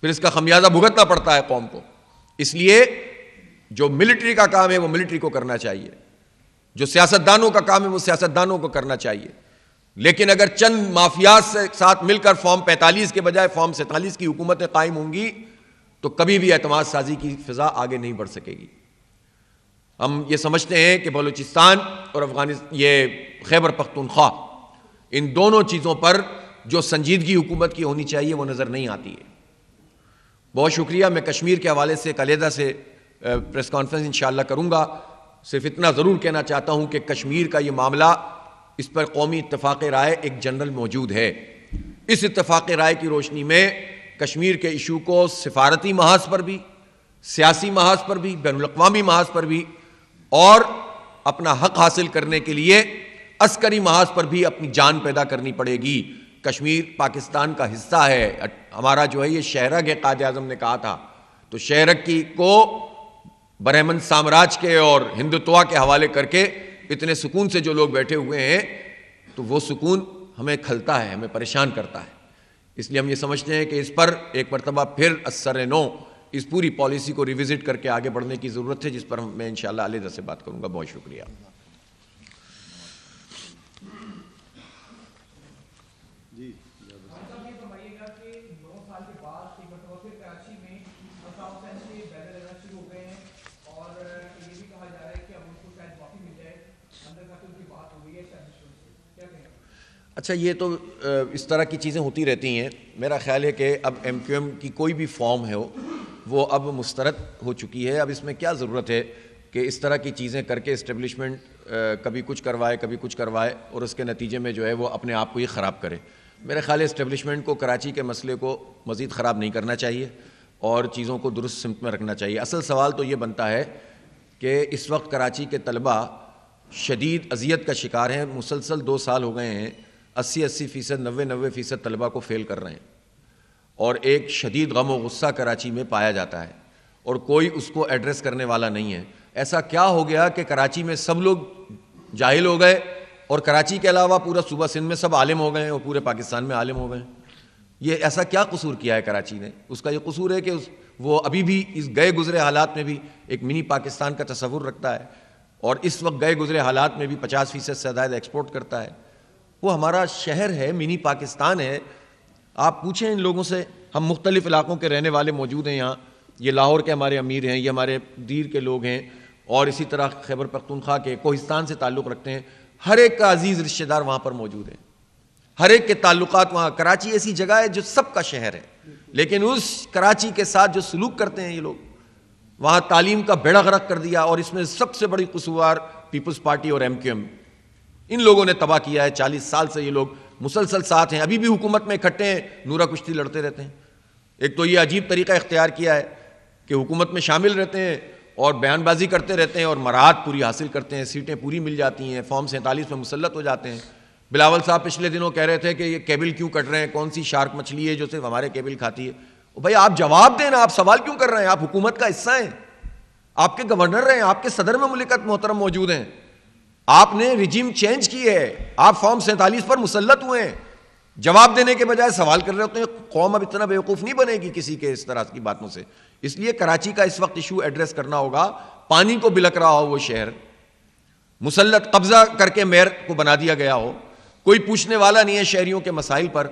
پھر اس کا خمیازہ بھگتنا پڑتا ہے قوم کو. اس لیے جو ملٹری کا کام ہے وہ ملٹری کو کرنا چاہیے, جو سیاستدانوں کا کام ہے وہ سیاستدانوں کو کرنا چاہیے. لیکن اگر چند مافیاز سے ساتھ مل کر فارم 45 کے بجائے فارم 47 کی حکومتیں قائم ہوں گی تو کبھی بھی اعتماد سازی کی فضا آگے نہیں بڑھ سکے گی. ہم یہ سمجھتے ہیں کہ بلوچستان اور یہ خیبر پختونخوا, ان دونوں چیزوں پر جو سنجیدگی حکومت کی ہونی چاہیے وہ نظر نہیں آتی ہے. بہت شکریہ. میں کشمیر کے حوالے سے ایک علیحدہ سے پریس کانفرنس انشاءاللہ کروں گا. صرف اتنا ضرور کہنا چاہتا ہوں کہ کشمیر کا یہ معاملہ, اس پر قومی اتفاق رائے ایک جنرل موجود ہے. اس اتفاق رائے کی روشنی میں کشمیر کے ایشو کو سفارتی محاذ پر بھی, سیاسی محاذ پر بھی, بین الاقوامی محاذ پر بھی, اور اپنا حق حاصل کرنے کے لیے عسکری محاذ پر بھی اپنی جان پیدا کرنی پڑے گی. کشمیر پاکستان کا حصہ ہے. ہمارا جو ہے یہ شہرگ ہے, قائد اعظم نے کہا تھا. تو شہرگ کی کو برہمن سامراج کے اور ہندوتوا کے حوالے کر کے اتنے سکون سے جو لوگ بیٹھے ہوئے ہیں, تو وہ سکون ہمیں کھلتا ہے, ہمیں پریشان کرتا ہے. اس لیے ہم یہ سمجھتے ہیں کہ اس پر ایک مرتبہ پھر اثر نو اس پوری پالیسی کو ریوزٹ کر کے آگے بڑھنے کی ضرورت ہے, جس پر میں انشاءاللہ علیحدہ سے بات کروں گا. بہت شکریہ. اچھا, یہ تو اس طرح کی چیزیں ہوتی رہتی ہیں. میرا خیال ہے کہ اب ایم کیو ایم کی کوئی بھی فارم ہے وہ اب مسترد ہو چکی ہے. اب اس میں کیا ضرورت ہے کہ اس طرح کی چیزیں کر کے اسٹیبلشمنٹ کبھی کچھ کروائے کبھی کچھ کروائے اور اس کے نتیجے میں جو ہے وہ اپنے آپ کو ہی خراب کرے. میرے خیال ہے اسٹیبلشمنٹ کو کراچی کے مسئلے کو مزید خراب نہیں کرنا چاہیے اور چیزوں کو درست سمت میں رکھنا چاہیے. اصل سوال تو یہ بنتا ہے کہ اس وقت کراچی کے طلباء شدید اذیت کا شکار ہیں. مسلسل 2 سال ہو گئے ہیں, 80% 90% طلباء کو فیل کر رہے ہیں, اور ایک شدید غم و غصہ کراچی میں پایا جاتا ہے اور کوئی اس کو ایڈریس کرنے والا نہیں ہے. ایسا کیا ہو گیا کہ کراچی میں سب لوگ جاہل ہو گئے اور کراچی کے علاوہ پورا صوبہ سندھ میں سب عالم ہو گئے اور پورے پاکستان میں عالم ہو گئے؟ یہ ایسا کیا قصور کیا ہے کراچی نے؟ اس کا یہ قصور ہے کہ وہ ابھی بھی اس گئے گزرے حالات میں بھی ایک منی پاکستان کا تصور رکھتا ہے, اور اس وقت گئے گزرے حالات میں بھی 50% سے زیادہ ایکسپورٹ کرتا ہے. وہ ہمارا شہر ہے, منی پاکستان ہے. آپ پوچھیں ان لوگوں سے, ہم مختلف علاقوں کے رہنے والے موجود ہیں یہاں. یہ لاہور کے ہمارے امیر ہیں, یہ ہمارے دیر کے لوگ ہیں, اور اسی طرح خیبر پختونخوا کے, کوہستان سے تعلق رکھتے ہیں. ہر ایک کا عزیز رشتہ دار وہاں پر موجود ہیں, ہر ایک کے تعلقات وہاں. کراچی ایسی جگہ ہے جو سب کا شہر ہے, لیکن اس کراچی کے ساتھ جو سلوک کرتے ہیں یہ لوگ, وہاں تعلیم کا بیڑا غرق کر دیا. اور اس میں سب سے بڑی قصوار پیپلز پارٹی اور ایم کیو ایم, ان لوگوں نے تباہ کیا ہے. 40 سال سے یہ لوگ مسلسل ساتھ ہیں, ابھی بھی حکومت میں اکٹھے ہیں, نورا کشتی لڑتے رہتے ہیں. ایک تو یہ عجیب طریقہ اختیار کیا ہے کہ حکومت میں شامل رہتے ہیں اور بیان بازی کرتے رہتے ہیں اور مراعات پوری حاصل کرتے ہیں, سیٹیں پوری مل جاتی ہیں, فارم 47 میں مسلط ہو جاتے ہیں. بلاول صاحب پچھلے دنوں کہہ رہے تھے کہ یہ کیبل کیوں کٹ رہے ہیں, کون سی شارک مچھلی ہے جو صرف ہمارے کیبل کھاتی ہے. بھائی آپ جواب دیں نا, آپ سوال کیوں کر رہے ہیں؟ آپ حکومت کا حصہ ہیں, آپ کے گورنر ہیں, آپ کے صدر مملکت محترم موجود ہیں, آپ نے رجیم چینج کی ہے, آپ فارم 47 پر مسلط ہوئے ہیں, جواب دینے کے بجائے سوال کر رہے ہوتے ہیں. قوم اب اتنا بیوقوف نہیں بنے گی کسی کے اس طرح کی باتوں سے. اس لیے کراچی کا اس وقت ایشو ایڈریس کرنا ہوگا. پانی کو بلک رہا ہو وہ شہر, مسلط قبضہ کر کے میئر کو بنا دیا گیا ہو, کوئی پوچھنے والا نہیں ہے شہریوں کے مسائل پر,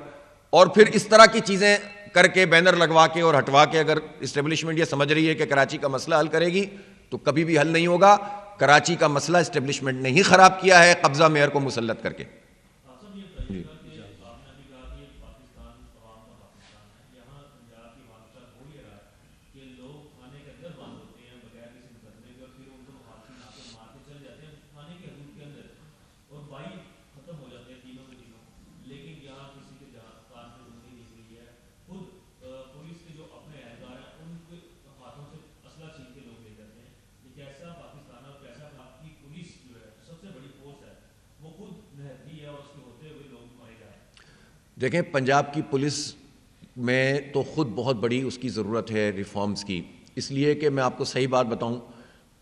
اور پھر اس طرح کی چیزیں کر کے بینر لگوا کے اور ہٹوا کے اگر اسٹیبلشمنٹ یہ سمجھ رہی ہے کہ کراچی کا مسئلہ حل کرے گی تو کبھی بھی حل نہیں ہوگا. کراچی کا مسئلہ اسٹیبلشمنٹ نے ہی خراب کیا ہے قبضہ میئر کو مسلط کر کے. جی دیکھیں, پنجاب کی پولیس میں تو خود بہت بڑی اس کی ضرورت ہے ریفارمز کی, اس لیے کہ میں آپ کو صحیح بات بتاؤں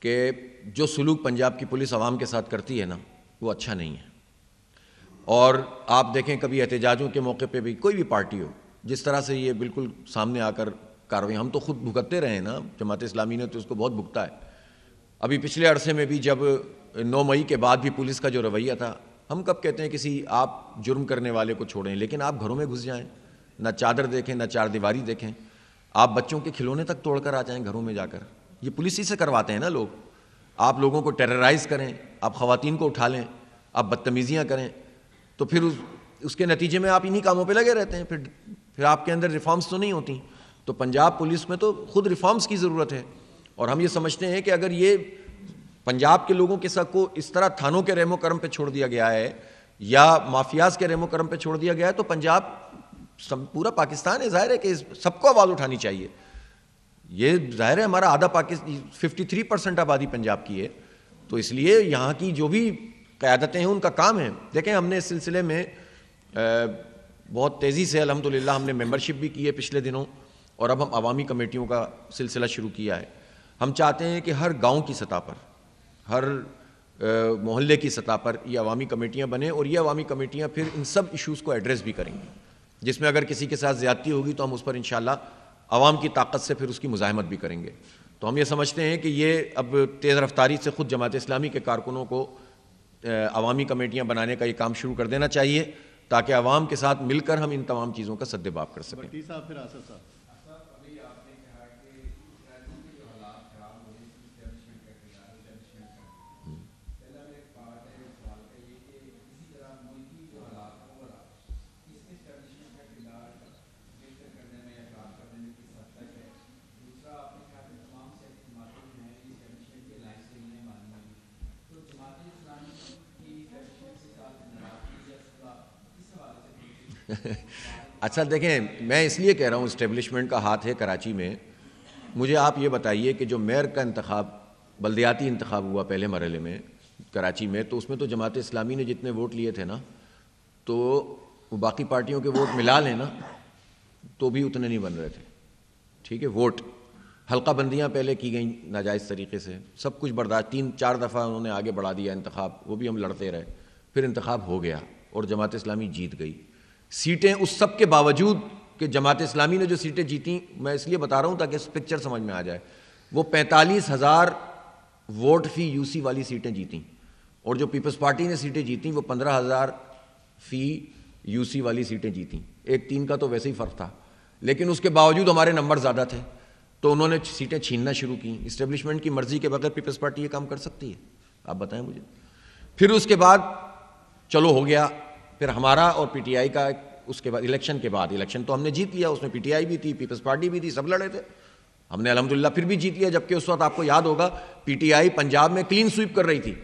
کہ جو سلوک پنجاب کی پولیس عوام کے ساتھ کرتی ہے نا وہ اچھا نہیں ہے. اور آپ دیکھیں کبھی احتجاجوں کے موقع پہ بھی کوئی بھی پارٹی ہو, جس طرح سے یہ بالکل سامنے آ کر کارروائی, ہم تو خود بھگتتے رہے ہیں نا, جماعت اسلامی نے تو اس کو بہت بھگتا ہے. ابھی پچھلے عرصے میں بھی جب 9 مئی کے بعد بھی پولیس کا جو رویہ تھا, ہم کب کہتے ہیں کسی آپ جرم کرنے والے کو چھوڑیں, لیکن آپ گھروں میں گھس جائیں, نہ چادر دیکھیں نہ چار دیواری دیکھیں, آپ بچوں کے کھلونے تک توڑ کر آ جائیں گھروں میں جا کر. یہ پولیس ہی سے کرواتے ہیں نا لوگ. آپ لوگوں کو ٹیررائز کریں, آپ خواتین کو اٹھا لیں, آپ بدتمیزیاں کریں, تو پھر اس کے نتیجے میں آپ انہی کاموں پہ لگے رہتے ہیں. پھر آپ کے اندر ریفارمز تو نہیں ہوتی. تو پنجاب پولیس میں تو خود ریفارمز کی ضرورت ہے. اور ہم یہ سمجھتے ہیں کہ اگر یہ پنجاب کے لوگوں کے ساتھ کو اس طرح تھانوں کے رحم و کرم پہ چھوڑ دیا گیا ہے یا مافیاز کے رحم و کرم پہ چھوڑ دیا گیا ہے, تو پنجاب پورا پاکستان ہے, ظاہر ہے کہ سب کو آواز اٹھانی چاہیے. یہ ظاہر ہے ہمارا آدھا 53% آبادی پنجاب کی ہے, تو اس لیے یہاں کی جو بھی قیادتیں ہیں ان کا کام ہے. دیکھیں, ہم نے اس سلسلے میں بہت تیزی سے الحمدللہ ہم نے ممبرشپ بھی کی ہے پچھلے دنوں, اور اب ہم عوامی کمیٹیوں کا سلسلہ شروع کیا ہے. ہم چاہتے ہیں کہ ہر گاؤں کی سطح پر, ہر محلے کی سطح پر یہ عوامی کمیٹیاں بنیں, اور یہ عوامی کمیٹیاں پھر ان سب ایشوز کو ایڈریس بھی کریں گی, جس میں اگر کسی کے ساتھ زیادتی ہوگی تو ہم اس پر انشاءاللہ عوام کی طاقت سے پھر اس کی مزاحمت بھی کریں گے. تو ہم یہ سمجھتے ہیں کہ یہ اب تیز رفتاری سے خود جماعت اسلامی کے کارکنوں کو عوامی کمیٹیاں بنانے کا یہ کام شروع کر دینا چاہیے, تاکہ عوام کے ساتھ مل کر ہم ان تمام چیزوں کا سدباب کر سکیں. اچھا دیکھیں, میں اس لیے کہہ رہا ہوں اسٹیبلشمنٹ کا ہاتھ ہے کراچی میں. مجھے آپ یہ بتائیے کہ جو میئر کا انتخاب, بلدیاتی انتخاب ہوا پہلے مرحلے میں کراچی میں, تو اس میں تو جماعت اسلامی نے جتنے ووٹ لیے تھے نا, تو وہ باقی پارٹیوں کے ووٹ ملا لیں نا تو بھی اتنے نہیں بن رہے تھے. ٹھیک ہے, ووٹ حلقہ بندیاں پہلے کی گئیں ناجائز طریقے سے, سب کچھ برداشت, 3-4 دفعہ انہوں نے آگے بڑھا دیا انتخاب, وہ بھی ہم لڑتے رہے, پھر انتخاب ہو گیا اور جماعت اسلامی جیت گئی. سیٹیں اس سب کے باوجود کہ جماعت اسلامی نے جو سیٹیں جیتیں, میں اس لیے بتا رہا ہوں تاکہ اس پکچر سمجھ میں آ جائے, وہ 45,000 ووٹ فی یو سی والی سیٹیں جیتیں, اور جو پیپلز پارٹی نے سیٹیں جیتیں وہ 15,000 فی یو سی والی سیٹیں جیتیں. 1-3 کا تو ویسے ہی فرق تھا, لیکن اس کے باوجود ہمارے نمبر زیادہ تھے, تو انہوں نے سیٹیں چھیننا شروع کی. اسٹیبلشمنٹ کی مرضی کے بغیر پیپلز پارٹی یہ کام کر سکتی ہے؟ آپ بتائیں مجھے. پھر اس کے بعد چلو ہو گیا, پھر ہمارا اور پی ٹی آئی کا اس کے بعد الیکشن کے بعد, الیکشن تو ہم نے جیت لیا, اس میں پی ٹی آئی بھی تھی, پیپلز پارٹی بھی تھی, سب لڑے تھے, ہم نے الحمدللہ پھر بھی جیت لیا. جبکہ اس وقت آپ کو یاد ہوگا پی ٹی آئی پنجاب میں کلین سویپ کر رہی تھی,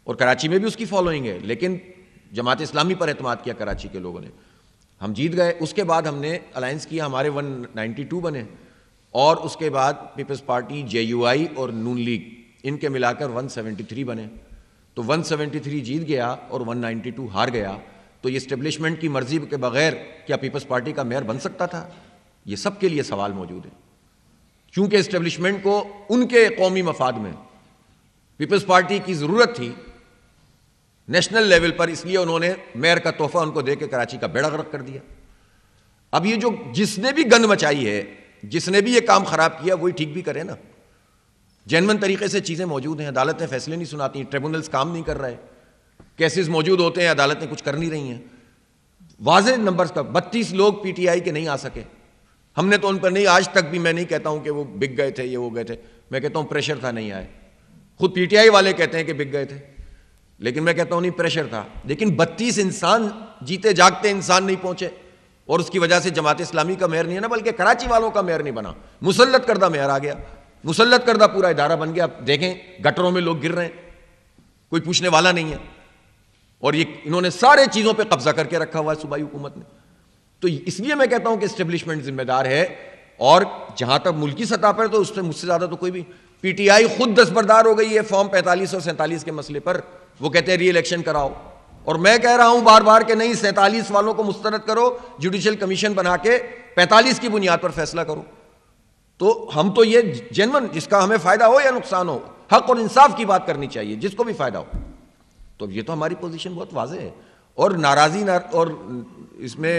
اور کراچی میں بھی اس کی فالوئنگ ہے, لیکن جماعت اسلامی پر اعتماد کیا کراچی کے لوگوں نے. ہم جیت گئے. اس کے بعد ہم نے الائنس کیا, ہمارے 192 بنے, اور اس کے بعد پیپلز پارٹی, JUI اور نون لیگ, ان کے ملا کر 173 بنے. تو 173 جیت گیا اور 192 ہار گیا. تو یہ اسٹیبلشمنٹ کی مرضی کے بغیر کیا پیپلز پارٹی کا میئر بن سکتا تھا؟ یہ سب کے لیے سوال موجود ہے. کیونکہ اسٹیبلشمنٹ کو ان کے قومی مفاد میں پیپلز پارٹی کی ضرورت تھی نیشنل لیول پر, اس لیے انہوں نے میئر کا تحفہ ان کو دے کے کراچی کا بیڑا غرق کر دیا. اب یہ جو جس نے بھی گند مچائی ہے, جس نے بھی یہ کام خراب کیا, وہی ٹھیک بھی کرے نا. جینون طریقے سے چیزیں موجود ہیں, عدالتیں فیصلے نہیں سناتی ہیں, ٹریبونلز کام نہیں کر رہے, کیسز موجود ہوتے ہیں, عدالتیں کچھ کر نہیں رہی ہیں. واضح نمبرز کا 32 لوگ PTI کے نہیں آ سکے. ہم نے تو ان پر نہیں, آج تک بھی میں نہیں کہتا ہوں کہ وہ بک گئے تھے, یہ وہ گئے تھے, میں کہتا ہوں پریشر تھا نہیں آئے. خود PTI والے کہتے ہیں کہ بک گئے تھے, لیکن میں کہتا ہوں نہیں, پریشر تھا. لیکن 32 انسان, جیتے جاگتے انسان نہیں پہنچے, اور اس کی وجہ سے جماعت اسلامی کا میئر نہیں ہے نا, بلکہ کراچی والوں کا میئر نہیں بنا, مسلط کردہ میئر آ گیا, مسلط کردہ پورا ادارہ بن گیا. اب دیکھیں گٹروں میں لوگ گر رہے ہیں, کوئی پوچھنے والا نہیں ہے, اور یہ انہوں نے سارے چیزوں پہ قبضہ کر کے رکھا ہوا ہے صوبائی حکومت نے. تو اس لیے میں کہتا ہوں کہ اسٹیبلشمنٹ ذمہ دار ہے. اور جہاں تک ملکی سطح پر, تو اس سے مجھ سے زیادہ تو کوئی بھی, PTI خود دستبردار ہو گئی ہے فارم 45 اور 47 کے مسئلے پر. وہ کہتے ہیں ری الیکشن کراؤ, اور میں کہہ رہا ہوں بار بار کہ نہیں, 47 والوں کو مسترد کرو, جوڈیشل کمیشن بنا کے 45 کی بنیاد پر فیصلہ کرو. تو ہم تو یہ جینون, جس کا ہمیں فائدہ ہو یا نقصان ہو, حق اور انصاف کی بات کرنی چاہیے, جس کو بھی فائدہ ہو. تو یہ تو ہماری پوزیشن بہت واضح ہے, اور ناراضی اور اس میں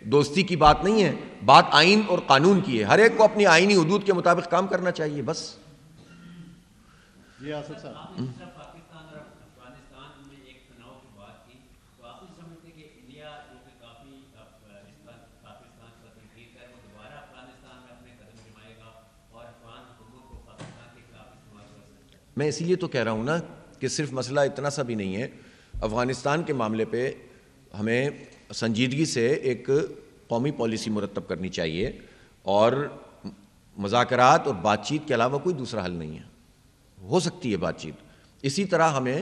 دوستی کی بات نہیں ہے, بات آئین اور قانون کی ہے. ہر ایک کو اپنی آئینی حدود کے مطابق کام کرنا چاہیے, بس. جی آصف صاحب, پاکستان اور افغانستان میں ایک تناؤ کی بات کی, تو آپ سمجھتے کہ انڈیا جو کہ کافی پاکستان کا تنقید ہے, وہ دوبارہ افغانستان میں اپنے قدم جمائے گا اور افغان حکومت کو پاکستان کے خلاف استعمال کر سکتا ہے؟ میں اسی لیے تو کہہ رہا ہوں نا کہ صرف مسئلہ اتنا سا بھی نہیں ہے. افغانستان کے معاملے پہ ہمیں سنجیدگی سے ایک قومی پالیسی مرتب کرنی چاہیے, اور مذاکرات اور بات چیت کے علاوہ کوئی دوسرا حل نہیں ہے. ہو سکتی ہے بات چیت. اسی طرح ہمیں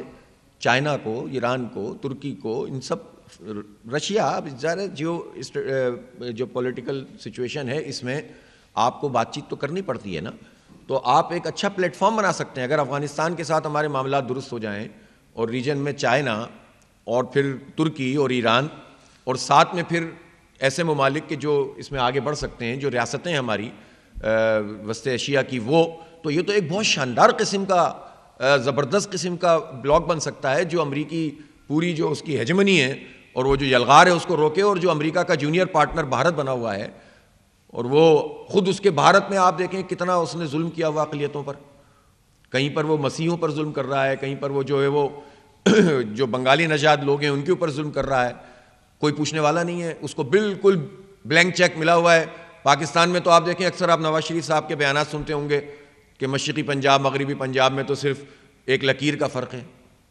چائنا کو, ایران کو, ترکی کو, ان سب, رشیا, ظاہر جو پولیٹیکل سچویشن ہے اس میں آپ کو بات چیت تو کرنی پڑتی ہے نا. تو آپ ایک اچھا پلیٹ فارم بنا سکتے ہیں. اگر افغانستان کے ساتھ ہمارے معاملات درست ہو جائیں, اور ریجن میں چائنا اور پھر ترکی اور ایران, اور ساتھ میں پھر ایسے ممالک کے جو اس میں آگے بڑھ سکتے ہیں, جو ریاستیں ہیں ہماری وسط ایشیا کی, وہ تو یہ تو ایک بہت شاندار قسم کا, زبردست قسم کا بلاک بن سکتا ہے, جو امریکی پوری جو اس کی ہیجمنی ہے اور وہ جو یلغار ہے اس کو روکے, اور جو امریکہ کا جونیئر پارٹنر بھارت بنا ہوا ہے, اور وہ خود اس کے بھارت میں آپ دیکھیں کتنا اس نے ظلم کیا ہوا اقلیتوں پر. کہیں پر وہ مسیحوں پر ظلم کر رہا ہے, کہیں پر وہ جو ہے وہ جو بنگالی نژاد لوگ ہیں ان کے اوپر ظلم کر رہا ہے, کوئی پوچھنے والا نہیں ہے. اس کو بالکل بلینک چیک ملا ہوا ہے. پاکستان میں تو آپ دیکھیں اکثر آپ نواز شریف صاحب کے بیانات سنتے ہوں گے کہ مشرقی پنجاب, مغربی پنجاب میں تو صرف ایک لکیر کا فرق ہے.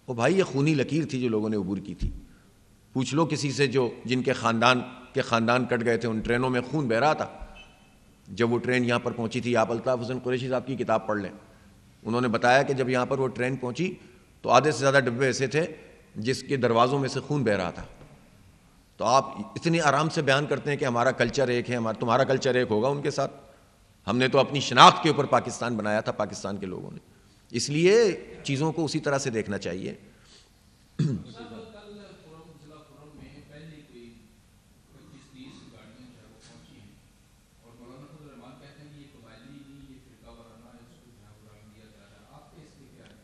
وہ بھائی یہ خونی لکیر تھی جو لوگوں نے عبور کی تھی. پوچھ لو کسی سے جو جن کے خاندان کٹ گئے تھے, ان ٹرینوں میں خون بہ رہا تھا جب وہ ٹرین یہاں پر پہنچی تھی. آپ الطاف حسن قریشی صاحب کی کتاب پڑھ لیں, انہوں نے بتایا کہ جب یہاں پر وہ ٹرین پہنچی تو آدھے سے زیادہ ڈبے ایسے تھے جس کے دروازوں میں سے خون بہ رہا تھا. تو آپ اتنی آرام سے بیان کرتے ہیں کہ ہمارا کلچر ایک ہے, تمہارا کلچر ایک ہوگا ان کے ساتھ. ہم نے تو اپنی شناخت کے اوپر پاکستان بنایا تھا, پاکستان کے لوگوں نے. اس لیے چیزوں کو اسی طرح سے دیکھنا چاہیے.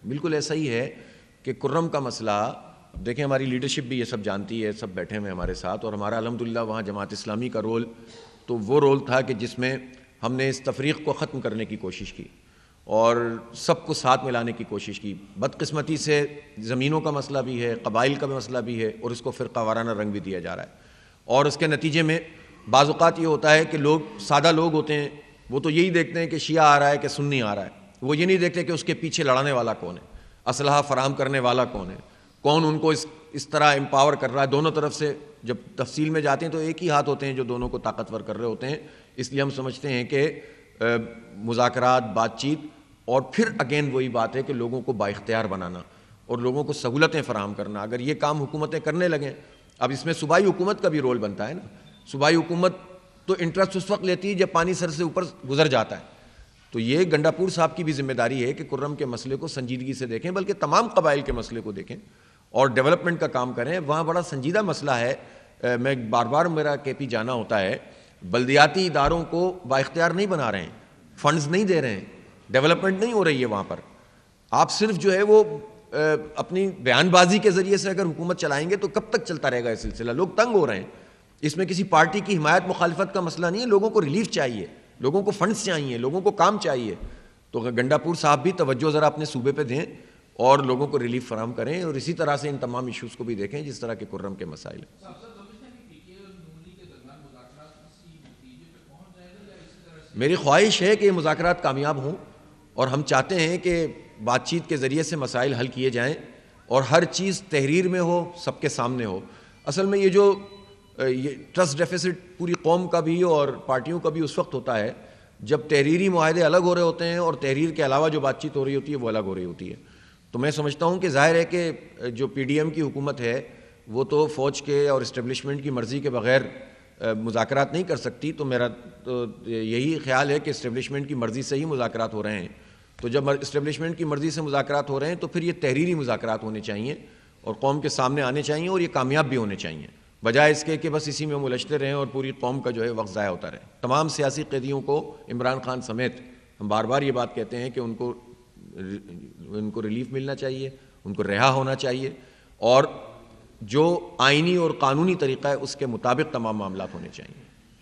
بالکل ایسا ہی ہے کہ کرم کا مسئلہ, دیکھیں ہماری لیڈرشپ بھی یہ سب جانتی ہے, سب بیٹھے ہوئے ہمارے ساتھ, اور ہمارا الحمدللہ وہاں جماعت اسلامی کا رول تو وہ رول تھا کہ جس میں ہم نے اس تفریق کو ختم کرنے کی کوشش کی اور سب کو ساتھ ملانے کی کوشش کی. بدقسمتی سے زمینوں کا مسئلہ بھی ہے, قبائل کا مسئلہ بھی ہے, اور اس کو فرقہ وارانہ رنگ بھی دیا جا رہا ہے. اور اس کے نتیجے میں بعض اوقات یہ ہوتا ہے کہ لوگ, سادہ لوگ ہوتے ہیں, وہ تو یہی دیکھتے ہیں کہ شیعہ آ رہا ہے کہ سنی آ رہا ہے. وہ یہ نہیں دیکھتے کہ اس کے پیچھے لڑانے والا کون ہے, اسلحہ فراہم کرنے والا کون ہے, کون ان کو اس طرح امپاور کر رہا ہے. دونوں طرف سے جب تفصیل میں جاتے ہیں تو ایک ہی ہاتھ ہوتے ہیں جو دونوں کو طاقتور کر رہے ہوتے ہیں. اس لیے ہم سمجھتے ہیں کہ مذاکرات, بات چیت, اور پھر اگین وہی بات ہے کہ لوگوں کو با اختیار بنانا, اور لوگوں کو سہولتیں فراہم کرنا. اگر یہ کام حکومتیں کرنے لگیں, اب اس میں صوبائی حکومت کا بھی رول بنتا ہے نا. صوبائی حکومت تو انٹرسٹ اس وقت لیتی ہے جب پانی سر سے اوپر گزر جاتا ہے. تو یہ گنڈاپور صاحب کی بھی ذمہ داری ہے کہ کرم کے مسئلے کو سنجیدگی سے دیکھیں, بلکہ تمام قبائل کے مسئلے کو دیکھیں اور ڈیولپمنٹ کا کام کریں. وہاں بڑا سنجیدہ مسئلہ ہے. میں بار بار میرا کے پی جانا ہوتا ہے, بلدیاتی اداروں کو بااختیار نہیں بنا رہے ہیں, فنڈز نہیں دے رہے ہیں, ڈیولپمنٹ نہیں ہو رہی ہے وہاں پر. آپ صرف جو ہے وہ اپنی بیان بازی کے ذریعے سے اگر حکومت چلائیں گے تو کب تک چلتا رہے گا یہ سلسلہ؟ لوگ تنگ ہو رہے ہیں. اس میں کسی پارٹی کی حمایت مخالفت کا مسئلہ نہیں ہے, لوگوں کو ریلیف چاہیے, لوگوں کو فنڈز چاہیے, لوگوں کو کام چاہیے. تو گنڈاپور صاحب بھی توجہ ذرا اپنے صوبے پہ دیں اور لوگوں کو ریلیف فراہم کریں, اور اسی طرح سے ان تمام ایشوز کو بھی دیکھیں جس طرح کے کرم کے مسائل ہیں. میری خواہش ہے کہ یہ مذاکرات کامیاب ہوں, اور ہم چاہتے ہیں کہ بات چیت کے ذریعے سے مسائل حل کیے جائیں اور ہر چیز تحریر میں ہو, سب کے سامنے ہو. اصل میں یہ جو ٹرسٹ ڈیفیسٹ پوری قوم کا بھی اور پارٹیوں کا بھی اس وقت ہوتا ہے جب تحریری معاہدے الگ ہو رہے ہوتے ہیں اور تحریر کے علاوہ جو بات چیت ہو رہی ہوتی ہے وہ الگ ہو رہی ہوتی ہے. تو میں سمجھتا ہوں کہ ظاہر ہے کہ جو پی ڈی ایم کی حکومت ہے وہ تو فوج کے اور اسٹیبلشمنٹ کی مرضی کے بغیر مذاکرات نہیں کر سکتی. تو میرا تو یہی خیال ہے کہ اسٹیبلشمنٹ کی مرضی سے ہی مذاکرات ہو رہے ہیں. تو جب اسٹیبلشمنٹ کی مرضی سے مذاکرات ہو رہے ہیں تو پھر یہ تحریری مذاکرات ہونے چاہیے اور قوم کے سامنے آنے چاہیے, اور یہ کامیاب بھی ہونے چاہیے, بجائے اس کے کہ بس اسی میں ملجھتے رہیں اور پوری قوم کا جو ہے وقت ضائع ہوتا رہے. تمام سیاسی قیدیوں کو, عمران خان سمیت, ہم بار بار یہ بات کہتے ہیں کہ ان کو ریلیف ملنا چاہیے, ان کو رہا ہونا چاہیے, اور جو آئینی اور قانونی طریقہ ہے اس کے مطابق تمام معاملات ہونے چاہیے.